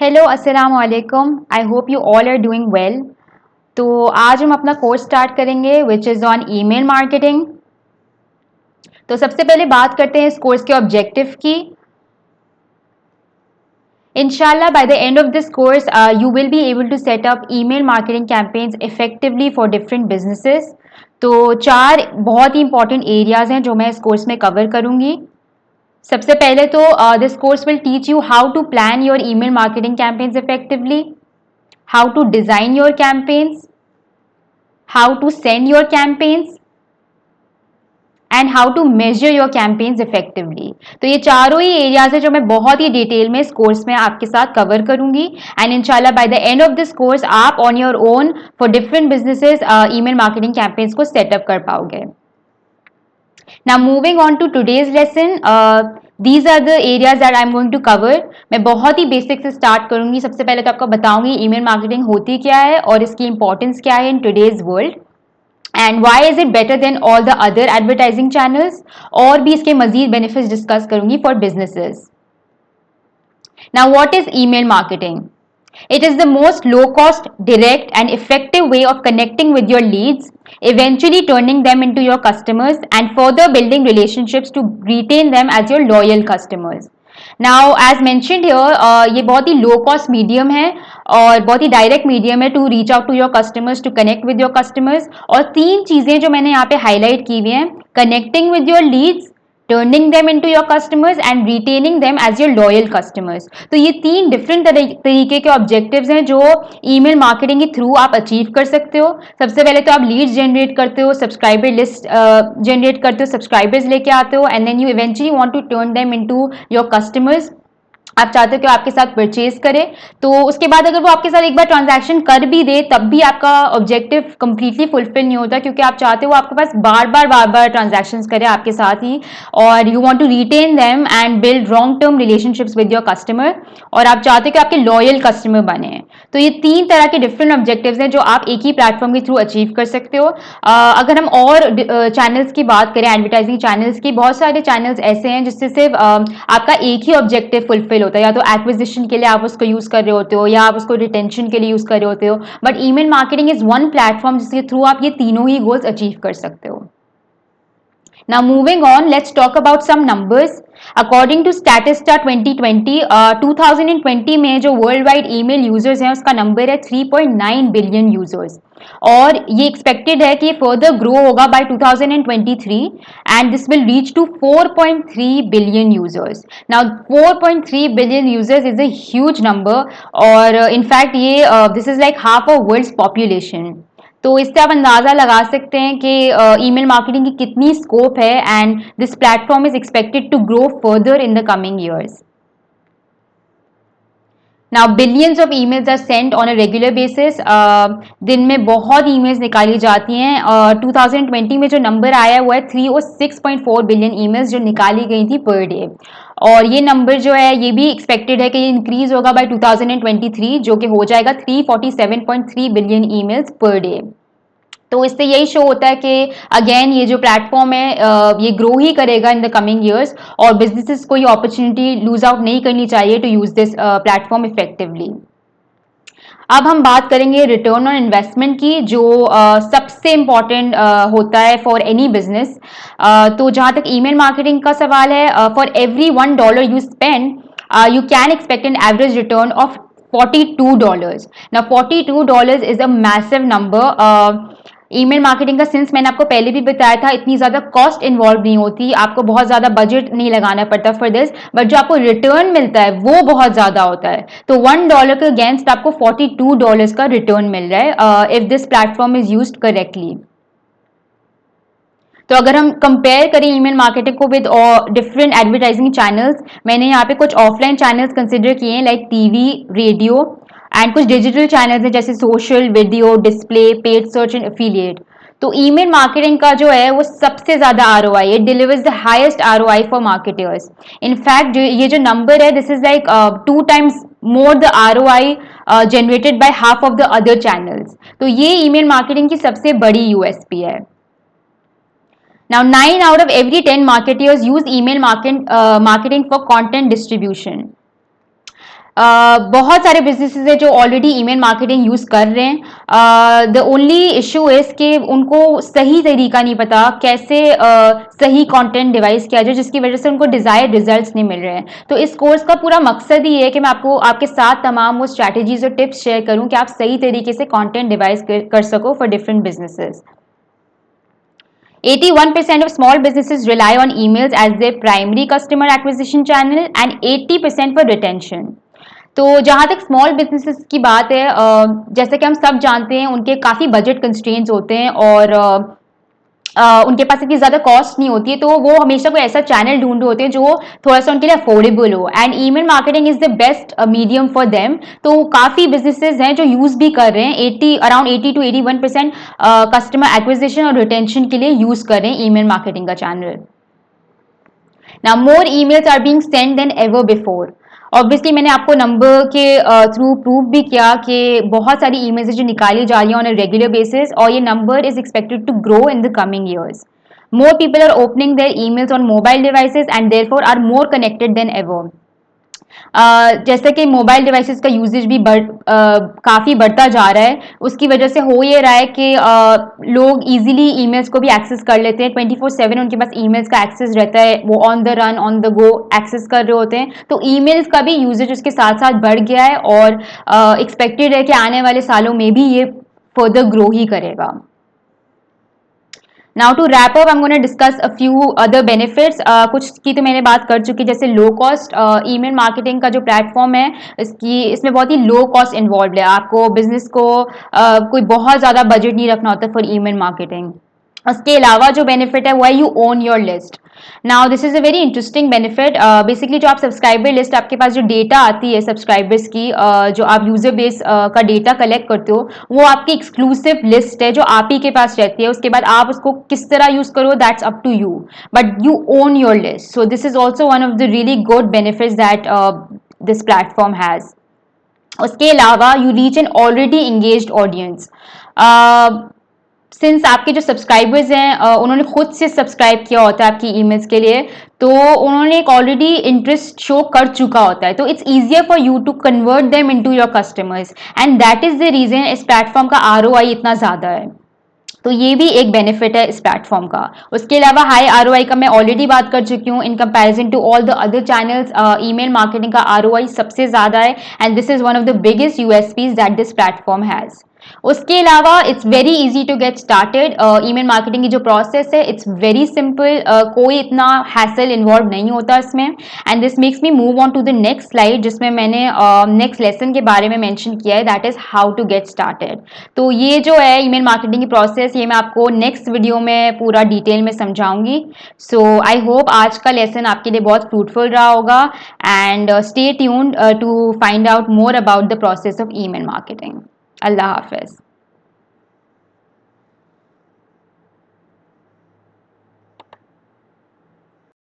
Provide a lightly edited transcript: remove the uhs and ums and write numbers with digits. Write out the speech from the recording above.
Hello अस्सलाम वालेकुम। I hope you all are doing well. तो आज हम अपना कोर्स स्टार्ट करेंगे which is on email marketing. तो सबसे पहले बात करते हैं इस कोर्स के ऑब्जेक्टिव की। Inshallah, by the end of this course, you will be able to set up email marketing campaigns effectively for different businesses. तो चार बहुत ही इंपॉर्टेंट एरियाज हैं जो मैं इस कोर्स में कवर करूंगी। सबसे पहले तो this course will teach you how to plan your email marketing campaigns effectively, how to design your campaigns, how to send your campaigns and how to measure your campaigns effectively. तो ये चारों ही areas है जो मैं बहुत ही detail में इस course में आपके साथ कवर करूंगी एंड इंशाल्लाह by the end of this course आप on your own for different businesses email marketing campaigns को सेटअप कर पाओगे। Now moving on to today's lesson, these are the areas that I'm going to cover. मैं बहुत ही basic से start करूंगी। सबसे पहले तो आपको बताऊंगी ईमेल मार्केटिंग होती क्या है और इसकी इंपॉर्टेंस क्या है in today's world and why is it better than all the other advertising channels, और भी इसके मजीद बेनिफिट्स डिस्कस करूंगी for businesses. Now what is email marketing? It is the most low cost, direct and effective way of connecting with your leads, eventually turning them into your customers and further building relationships to retain them as your loyal customers. Now as mentioned here, ये बहुत ही low cost medium है और बहुत ही direct medium है to reach out to your customers, to connect with your customers. और तीन चीजें जो मैंने यहाँ पे हाईलाइट की हुई हैं, connecting with your leads, turning them into your customers and retaining them as your loyal customers. तो ये तीन डिफरेंट तरीके के ऑब्जेक्टिव्स हैं जो ईमेल मार्केटिंग के थ्रू आप अचीव कर सकते हो। सबसे पहले तो आप लीड्स जनरेट करते हो, सब्सक्राइबर लिस्ट जनरेट करते हो, सब्सक्राइबर्स लेके आते हो and then you eventually want to turn them into your customers. आप चाहते हो कि आपके साथ परचेज करे, तो उसके बाद अगर वो आपके साथ एक बार ट्रांजैक्शन कर भी दे तब भी आपका ऑब्जेक्टिव कंप्लीटली फुलफिल नहीं होता, क्योंकि आप चाहते हो आपके पास बार बार ट्रांजैक्शंस करे आपके साथ ही, और you want to retain them and build long term relationships with your customer, और आप चाहते हो कि आपके लॉयल कस्टमर बने। तो ये तीन तरह के डिफरेंट ऑब्जेक्टिव्स हैं जो आप एक ही प्लेटफॉर्म के थ्रू अचीव कर सकते हो। अगर हम और चैनल्स की बात करें, एडवर्टाइजिंग चैनल्स की, बहुत सारे चैनल्स ऐसे हैं जिससे सिर्फ आपका एक ही ऑब्जेक्टिव फुलफिल होता है, या तो एक्विजिशन के लिए आप उसको यूज कर रहे होते हो या आप उसको रिटेंशन के लिए यूज कर रहे होते हो, but email marketing is one platform जिसके थ्रू आप ये तीनों ही गोल्स अचीव कर सकते हो। Now moving on, let's talk about some numbers. According to Statista 2020, 2020 में जो वर्ल्ड वाइड ईमेल यूजर्स हैं उसका नंबर है 3.9 बिलियन यूजर्स, और ये एक्सपेक्टेड है कि फर्दर ग्रो होगा by 2023 and this will reach to 4.3 billion users. Now 4.3 billion users is a huge number, और इनफैक्ट ये this is like half of world's population. तो इससे आप अंदाजा लगा सकते हैं कि ईमेल मार्केटिंग की कितनी स्कोप है and this platform is expected to grow further in the coming years. Now billions of emails are sent on a regular basis. दिन में बहुत ईमेल्स निकाली जाती हैं। 2020 में जो नंबर आया हुआ है 306.4 बिलियन ईमेल्स जो निकाली गई थी पर डे, और ये नंबर जो है ये भी एक्सपेक्टेड है कि ये इंक्रीज होगा बाय 2023, जो कि हो जाएगा 347.3 बिलियन ईमेल्स पर डे। तो इससे यही शो होता है कि अगेन ये जो प्लेटफॉर्म है ये ग्रो ही करेगा इन द कमिंग ईयर्स, और बिजनेसेस को ये अपॉर्चुनिटी लूज आउट नहीं करनी चाहिए to use this platform effectively. अब हम बात करेंगे रिटर्न ऑन इन्वेस्टमेंट की, जो सबसे इम्पॉर्टेंट होता है फॉर एनी बिजनेस। तो जहां तक ईमेल मार्केटिंग का सवाल है, for every $1 you spend you can expect an average return of $42. Now $42 is a massive number. Email marketing का सिंस मैंने आपको पहले भी बताया था इतनी ज्यादा कॉस्ट इन्वॉल्व नहीं होती, आपको बहुत ज्यादा बजट नहीं लगाना पड़ता फॉर दिस, बट जो आपको रिटर्न मिलता है वो बहुत ज्यादा होता है। तो $1 के अगेंस्ट आपको $42 का रिटर्न मिल रहा है if this platform is used correctly. तो अगर हम कंपेयर करें ईमेल मार्केटिंग को विद डिफरेंट एडवर्टाइजिंग चैनल्स, मैंने यहाँ पे कुछ ऑफलाइन चैनल्स कंसिडर किए हैं लाइक टीवी, रेडियो एंड कुछ डिजिटल चैनल्स हैं जैसे social, video, display, paid search and affiliate. तो ईमेल मार्केटिंग का जो है वो सबसे ज्यादा ROI, it delivers the highest ROI for marketers. In fact ये जो नंबर है this is like 2 times more the ROI generated by half of the other channels. तो ये ईमेल मार्केटिंग की सबसे बड़ी यूएसपी है। Now, 9 out of every 10 marketers use email marketing for content distribution. बहुत सारे बिजनेसेस हैं जो ऑलरेडी ईमेल मार्केटिंग यूज कर रहे हैं। द ओनली इशू इज कि उनको सही तरीका नहीं पता कैसे सही कंटेंट डिवाइस किया जाए, जिसकी वजह से उनको डिजायर्ड रिजल्ट्स नहीं मिल रहे हैं। तो इस कोर्स का पूरा मकसद ही है कि मैं आपको आपके साथ तमाम वो स्ट्रैटेजीज और टिप्स शेयर करूं कि आप सही तरीके से कंटेंट डिवाइस कर सको for different businesses. 81% of small businesses rely on emails as their primary customer acquisition channel and 80% for retention. तो जहाँ तक स्मॉल बिजनेसेस की बात है, जैसे कि हम सब जानते हैं उनके काफ़ी बजट कंस्ट्रेंट्स होते हैं और उनके पास इतनी ज़्यादा कॉस्ट नहीं होती है, तो वो हमेशा कोई ऐसा चैनल ढूंढ रहे होते हैं जो थोड़ा सा उनके लिए अफोर्डेबल हो, and email marketing is the best medium for them. तो काफ़ी बिजनेसेस हैं जो यूज़ भी कर रहे हैं, अराउंड 80 to 81% कस्टमर एक्विजिशन और रिटेंशन के लिए यूज़ कर रहे हैं ईमेल मार्केटिंग का channel. Now more emails are being sent than ever before. Obviously मैंने आपको नंबर के थ्रू प्रूव भी किया कि बहुत सारी ईमेल्स जो निकाली जा रही हैं ऑन अ रेगुलर बेसिस, और ये number is expected to grow in the coming years. More people are opening their emails on mobile devices and therefore are more connected than ever. जैसे कि मोबाइल डिवाइसेस का usage भी काफ़ी बढ़ता जा रहा है, उसकी वजह से हो ये रहा है कि लोग इजीली ईमेल्स को भी एक्सेस कर लेते हैं। 24/7 उनके पास ईमेल्स का एक्सेस रहता है, वो on the run on the go access कर रहे होते हैं। तो ईमेल्स का भी यूजेज उसके साथ साथ बढ़ गया है और एक्सपेक्टेड है कि आने वाले सालों में भी ये फर्दर ग्रो ही करेगा। Now to wrap up, I am gonna discuss a few other benefits. कुछ की तो मैंने बात कर चुकी, जैसे लो कॉस्ट ईमेल मार्केटिंग का जो प्लेटफॉर्म है, इसमें बहुत ही लो कॉस्ट इन्वॉल्व है। आपको बिजनेस को कोई बहुत ज़्यादा बजट नहीं रखना होता फॉर ईमेल मार्केटिंग। उसके अलावा जो बेनिफिट है वो है you own your list. Now this is a very interesting benefit. Basically जो आप सब्सक्राइबर लिस्ट, आपके पास जो डेटा आती है सब्सक्राइबर्स की, जो आप यूजर बेस का डेटा कलेक्ट करते हो, वो आपकी एक्सक्लूसिव लिस्ट है जो आप ही के पास रहती है। उसके बाद आप उसको किस तरह यूज करो that's up to you, but you own your list. So this is also one of the really good benefits that this platform has. उसके अलावा you reach an already engaged audience. Since आपके जो subscribers हैं उन्होंने खुद से subscribe किया होता है आपकी ईमेल्स के लिए, तो उन्होंने एक ऑलरेडी इंटरेस्ट शो कर चुका होता है, तो it's easier for you to convert them into your customers, and that is the reason इस प्लेटफॉर्म का ROI इतना ज़्यादा है। तो ये भी एक बेनिफिट है इस प्लेटफॉर्म का। उसके अलावा हाई ROI का मैं ऑलरेडी बात कर चुकी हूँ। In comparison to all the other channels, email marketing का ROI सबसे ज़्यादा है, and this is one of the biggest USPs that this platform has. उसके अलावा it's very easy to get started. Email marketing की जो प्रोसेस है it's very simple, कोई इतना हैसल इन्वॉल्व नहीं होता इसमें। And this makes me move on to the next slide, जिसमें मैंने नेक्स्ट लेसन के बारे में मेंशन किया है, that is how to get started. तो ये जो है ईमेल मार्केटिंग की प्रोसेस, ये मैं आपको नेक्स्ट वीडियो में पूरा डिटेल में समझाऊंगी। सो आई होप आज का लेसन आपके लिए बहुत फ्रूटफुल रहा होगा, and stay tuned to find out more about the process of email marketing. अल्लाह हाफिज।